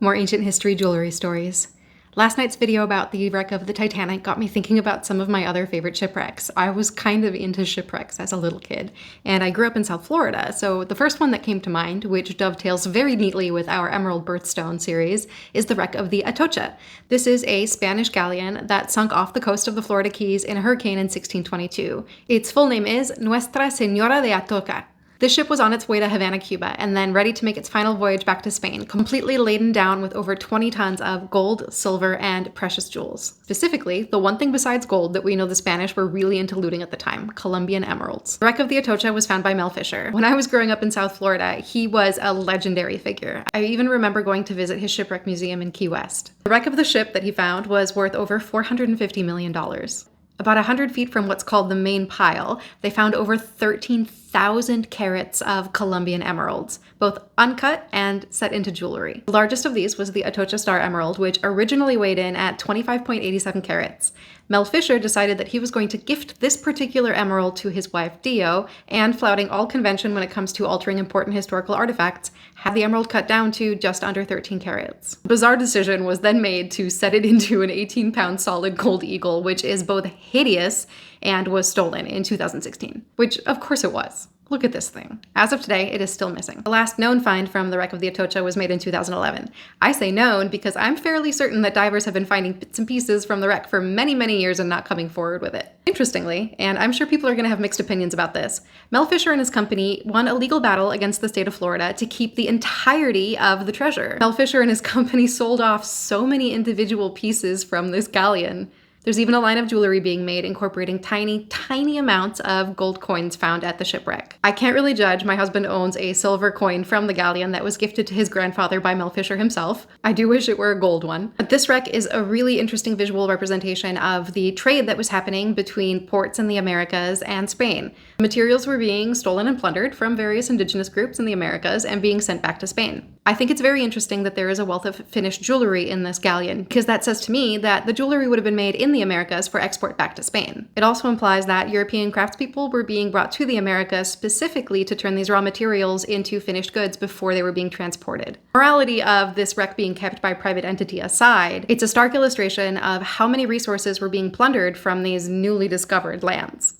More ancient history jewelry stories. Last night's video about the wreck of the Titanic got me thinking about some of my other favorite shipwrecks. I was kind of into shipwrecks as a little kid, and I grew up in South Florida, so the first one that came to mind, which dovetails very neatly with our Emerald Birthstone series, is the wreck of the Atocha. This is a Spanish galleon that sunk off the coast of the Florida Keys in a hurricane in 1622. Its full name is Nuestra Señora de Atocha. This ship was on its way to Havana, Cuba, and then ready to make its final voyage back to Spain, completely laden down with over 20 tons of gold, silver, and precious jewels. Specifically, the one thing besides gold that we know the Spanish were really into looting at the time, Colombian emeralds. The wreck of the Atocha was found by Mel Fisher. When I was growing up in South Florida, he was a legendary figure. I even remember going to visit his shipwreck museum in Key West. The wreck of the ship that he found was worth over $450 million. About 100 feet from what's called the main pile, they found over 13,000 carats of Colombian emeralds, both uncut and set into jewelry. The largest of these was the Atoche Star emerald, which originally weighed in at 25.87 carats. Mel Fisher decided that he was going to gift this particular emerald to his wife Dio, and flouting all convention when it comes to altering important historical artifacts, had the emerald cut down to just under 13 carats. A bizarre decision was then made to set it into an 18-pound solid gold eagle, which is both hideous and was stolen in 2016. Which, of course it was. Look at this thing. As of today, it is still missing. The last known find from the wreck of the Atocha was made in 2011. I say known because I'm fairly certain that divers have been finding bits and pieces from the wreck for many, many years and not coming forward with it. Interestingly, and I'm sure people are going to have mixed opinions about this, Mel Fisher and his company won a legal battle against the state of Florida to keep the entirety of the treasure. Mel Fisher and his company sold off so many individual pieces from this galleon. There's even a line of jewelry being made incorporating tiny, tiny amounts of gold coins found at the shipwreck. I can't really judge. My husband owns a silver coin from the galleon that was gifted to his grandfather by Mel Fisher himself. I do wish it were a gold one. But this wreck is a really interesting visual representation of the trade that was happening between ports in the Americas and Spain. Materials were being stolen and plundered from various indigenous groups in the Americas and being sent back to Spain. I think it's very interesting that there is a wealth of finished jewelry in this galleon, because that says to me that the jewelry would have been made in the Americas for export back to Spain. It also implies that European craftspeople were being brought to the Americas specifically to turn these raw materials into finished goods before they were being transported. Morality of this wreck being kept by private entity aside, it's a stark illustration of how many resources were being plundered from these newly discovered lands.